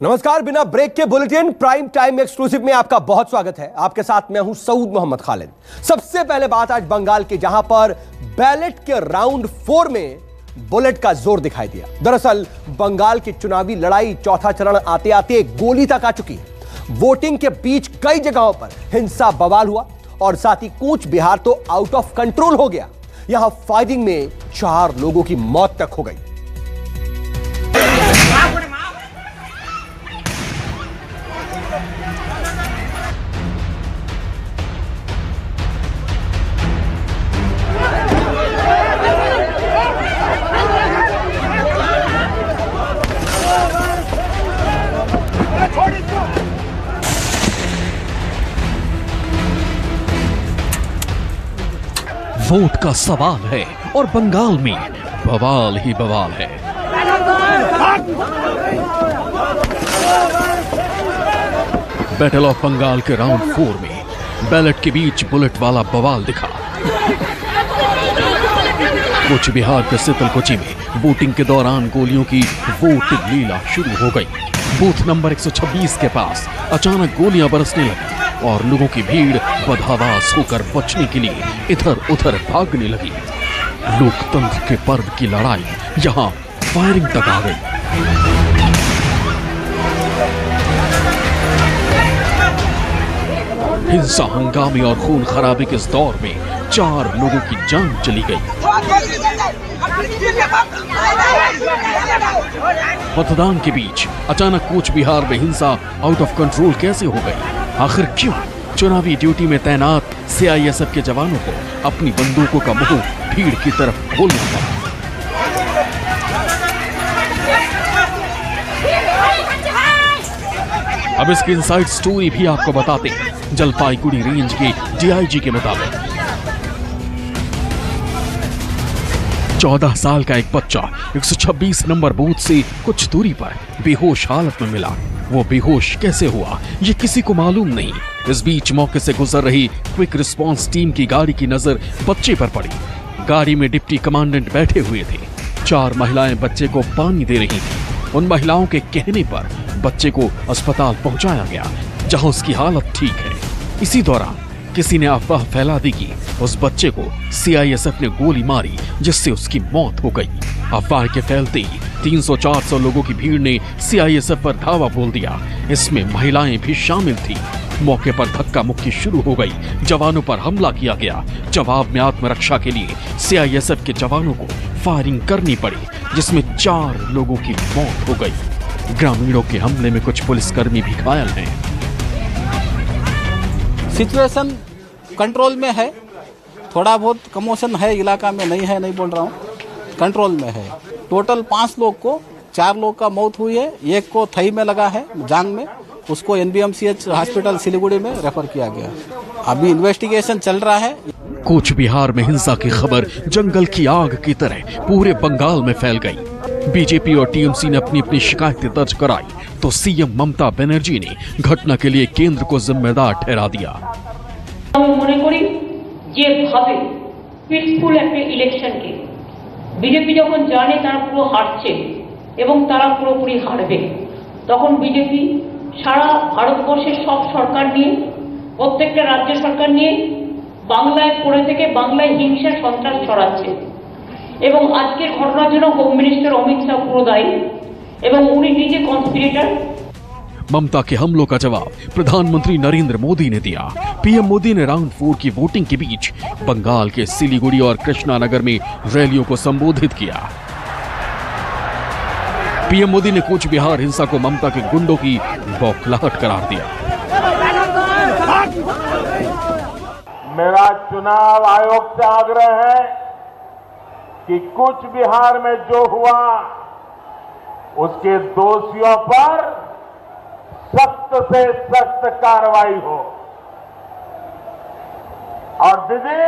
नमस्कार, बिना ब्रेक के बुलेटिन प्राइम टाइम एक्सक्लूसिव में आपका बहुत स्वागत है। आपके साथ मैं हूं सऊद मोहम्मद खालिद। सबसे पहले बात आज बंगाल की, जहां पर बैलेट के राउंड 4 में बुलेट का जोर दिखाई दिया। दरअसल बंगाल की चुनावी लड़ाई चौथा चरण आते आते गोली तक आ चुकी है। वोटिंग के बीच कई जगहों पर हिंसा बवाल हुआ और साथ ही कूच बिहार तो आउट ऑफ कंट्रोल हो गया। यहां फायरिंग में 4 लोगों की मौत तक हो गई। वोट का सवाल है और बंगाल में बवाल ही बवाल है। बैटल ऑफ बंगाल के राउंड 4 में बैलेट के बीच बुलेट वाला बवाल दिखा। कूच बिहार के सितलकुची में वोटिंग के दौरान गोलियों की वोट लीला शुरू हो गई। बूथ नंबर 126 के पास अचानक गोलियां बरसने लगी और लोगों की भीड़ बदहवास होकर बचने के लिए इधर उधर भागने लगी। लोकतंत्र के पर्व की लड़ाई यहां फायरिंग तक आ गई। हिंसा, हंगामे और खून खराबे के इस दौर में 4 लोगों की जान चली गई। मतदान के बीच अचानक कूच बिहार में हिंसा आउट ऑफ कंट्रोल कैसे हो गई? आखिर क्यों चुनावी ड्यूटी में तैनात सीआईएसएफ के जवानों को अपनी बंदूकों का मुंह भीड़ की तरफ खोलना पड़ा? अब इसकी इनसाइड स्टोरी भी आपको बताते हैं। जलपाईगुड़ी रेंज के डीआईजी के मुताबिक 14 साल का एक बच्चा 126 नंबर बूथ से कुछ दूरी पर बेहोश हालत में मिला। वो बेहोश कैसे हुआ ये किसी को मालूम नहीं। इस बीच मौके से गुजर रही क्विक रिस्पांस टीम की गाड़ी की नजर बच्चे पर पड़ी। गाड़ी में डिप्टी कमांडेंट बैठे हुए थे। 4 महिलाएं बच्चे को पानी दे रही थी। उन महिलाओं के कहने पर बच्चे को अस्पताल पहुंचाया गया, जहां उसकी हालत ठीक है। इसी दौरान किसी ने अफवाह फैला दी कि उस बच्चे को सीआईएसएफ ने गोली मारी, जिससे उसकी मौत हो गई। अफवाह के फैलते ही 300-400 लोगों की भीड़ ने सीआईएसएफ पर धावा बोल दिया। इसमें महिलाएं भी शामिल थी। मौके पर धक्का मुक्की शुरू हो गई। जवानों पर हमला किया गया। जवाब में आत्मरक्षा के लिए सीआईएसएफ के जवानों को फायरिंग करनी पड़ी, जिसमें 4 लोगों की मौत हो गई। ग्रामीणों के हमले में कुछ पुलिसकर्मी भी घायल हैं। सिचुएशन कंट्रोल में है। थोड़ा बहुत कमोशन है इलाका में, नहीं है नहीं बोल रहा हूँ, कंट्रोल में है। टोटल 5 लोग को 4 लोग का मौत हुई है। एक को थई में लगा है, जांग में, उसको एनबीएमसीएच हॉस्पिटल सिलीगुड़ी में रेफर किया गया। अभी इन्वेस्टिगेशन चल रहा है। कूच बिहार में हिंसा की खबर जंगल की आग की तरह पूरे बंगाल में फैल गई। बीजेपी और टीएमसी ने अपनी अपनी शिकायतें दर्ज कराई तो सीएम ममता बनर्जी ने घटना के लिए केंद्र को जिम्मेदार ठहरा दिया। মনে করি যেভাবে পিসফুল একটা ইলেকশনকে বিজেপি যখন জানে তারা পুরো হারছে এবং তারা পুরোপুরি হারবে, তখন বিজেপি সারা ভারতবর্ষের সব সরকার নিয়ে, প্রত্যেকটা রাজ্য সরকার নিয়ে বাংলায় পড়ে থেকে বাংলায় হিংসা সন্ত্রাস ছড়াচ্ছে। এবং আজকের ঘটনার জন্য হোম মিনিস্টার অমিত শাহ পুরো দায়ী এবং উনি নিজে কনস্পিরেটর। ममता के हमलों का जवाब प्रधानमंत्री नरेंद्र मोदी ने दिया। पीएम मोदी ने राउंड 4 की वोटिंग के बीच बंगाल के सिलीगुड़ी और कृष्णानगर में रैलियों को संबोधित किया। पीएम मोदी ने कूच बिहार हिंसा को ममता के गुंडों की बौखलाहट करार दिया। मेरा चुनाव आयोग से आग्रह है कि कूच बिहार में जो हुआ उसके दोषियों पर सख्त से सख्त कार्रवाई हो। और दीदी,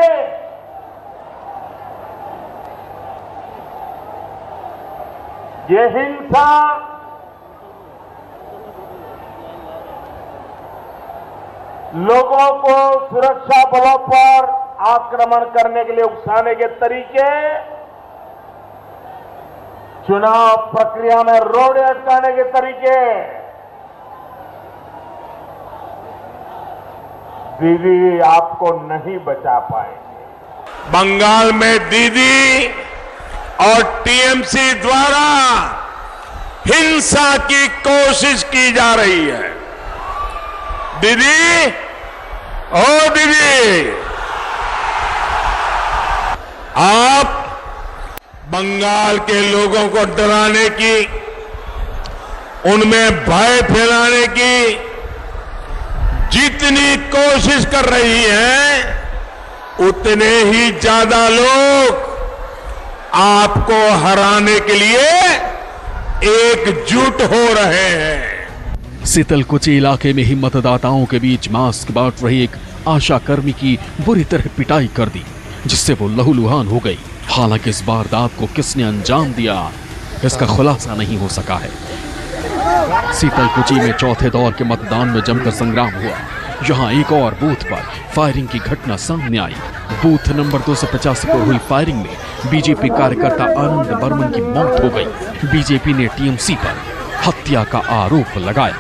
ये हिंसा लोगों को सुरक्षा बलों पर आक्रमण करने के लिए उकसाने के तरीके, चुनाव प्रक्रिया में रोड़े अटकाने के तरीके दीदी आपको नहीं बचा पाएंगे। बंगाल में दीदी और टीएमसी द्वारा हिंसा की कोशिश की जा रही है। दीदी, ओ दीदी, आप बंगाल के लोगों को डराने की, उनमें भय फैलाने की जितनी कोशिश कर रही हैं, उतने ही ज्यादा लोग आपको हराने के लिए एकजुट हो रहे हैं। शीतलकुची इलाके में ही मतदाताओं के बीच मास्क बांट रही एक आशा कर्मी की बुरी तरह पिटाई कर दी, जिससे वो लहूलुहान हो गई। हालांकि इस वारदात को किसने अंजाम दिया, इसका खुलासा नहीं हो सका है। शीतलकुची में चौथे दौर के मतदान में जमकर संग्राम हुआ। यहाँ एक और बूथ पर फायरिंग की घटना सामने आई। बूथ नंबर 285 पर हुई फायरिंग में बीजेपी कार्यकर्ता आनंद बर्मन की मौत हो गई। बीजेपी ने टीएमसी पर हत्या का आरोप लगाया।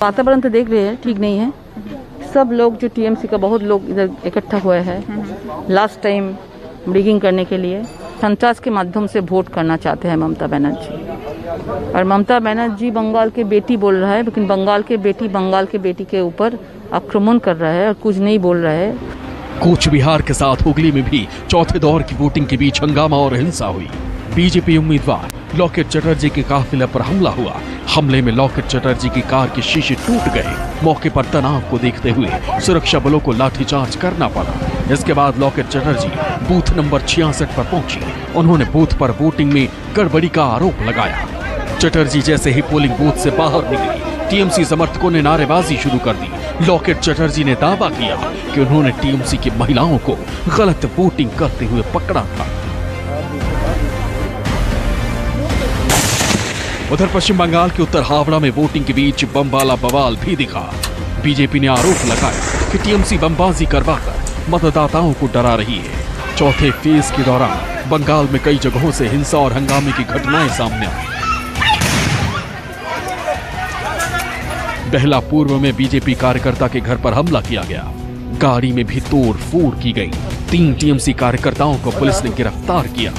वातावरण तो देख रहे हैं, ठीक नहीं है। सब लोग जो टीएमसी का बहुत लोग इधर इकट्ठा हुए हैं लास्ट टाइम रिगिंग करने के लिए, संचार के माध्यम से वोट करना चाहते हैं ममता बनर्जी। और ममता बनर्जी बंगाल के बेटी बोल रहा है, लेकिन बंगाल के बेटी के ऊपर आक्रमण कर रहा है और कुछ नहीं बोल रहा है। कूच बिहार के साथ हुगली में भी चौथे दौर की वोटिंग के बीच हंगामा और हिंसा हुई। बीजेपी उम्मीदवार लॉकेट चटर्जी के काफिले पर हमला हुआ। हमले में लॉकेट चटर्जी की कार के शीशे टूट गए। मौके पर तनाव को देखते हुए सुरक्षा बलों को लाठीचार्ज करना पड़ा। इसके बाद लॉकेट चटर्जी बूथ नंबर 66 पर पहुंची। उन्होंने बूथ पर वोटिंग में गड़बड़ी का आरोप लगाया। चटर्जी जैसे ही पोलिंग बूथ से बाहर निकली, टीएमसी समर्थकों ने नारेबाजी शुरू कर दी। लॉकेट चटर्जी ने दावा किया कि उन्होंने टीएमसी की महिलाओं को गलत वोटिंग करते हुए पकड़ा था। उधर पश्चिम बंगाल के उत्तर हावड़ा में वोटिंग के बीच बम वाला बवाल भी दिखा। बीजेपी ने आरोप लगाया कि टीएमसी बमबाजी करवाकर मतदाताओं को डरा रही है। चौथे फेज के दौरान बंगाल में कई जगहों से हिंसा और हंगामे की घटनाएं सामने आई। बहलापुर में बीजेपी कार्यकर्ता के घर पर हमला किया गया। गाड़ी में भी तोड़ फोड़ की गई। 3 टीएमसी कार्यकर्ताओं को पुलिस ने गिरफ्तार किया।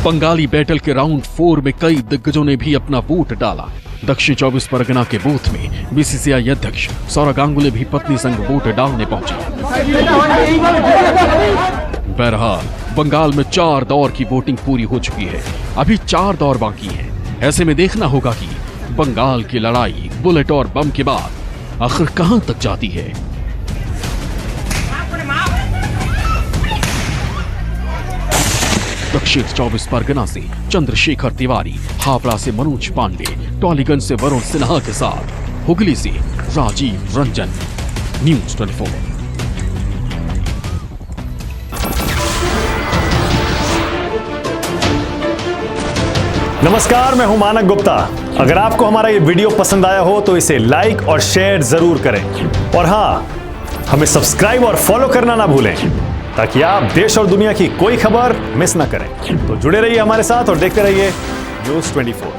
बंगाली बैटल के राउंड 4 में कई दिग्गजों ने भी अपना वोट डाला। दक्षिण 24 परगना के बूथ में बीसीसीआई अध्यक्ष सौरव गांगुली भी पत्नी संग वोट डालने पहुंचे। बहरहाल बंगाल में 4 दौर की वोटिंग पूरी हो चुकी है। अभी 4 दौर बाकी हैं। ऐसे में देखना होगा कि बंगाल की लड़ाई बुलेट और बम के बाद आखिर कहां तक जाती है। दक्षिण 24 परगना से चंद्रशेखर तिवारी, हावड़ा से मनोज पांडे, टॉलीगंज से वरुण सिन्हा के साथ हुगली से राजीव रंजन। न्यूज़ 24। नमस्कार, मैं हूं मानक गुप्ता। अगर आपको हमारा ये वीडियो पसंद आया हो तो इसे लाइक और शेयर जरूर करें। और हाँ, हमें सब्सक्राइब और फॉलो करना ना भूलें, ताकि आप देश और दुनिया की कोई खबर मिस ना करें। तो जुड़े रहिए हमारे साथ और देखते रहिए न्यूज़ 24।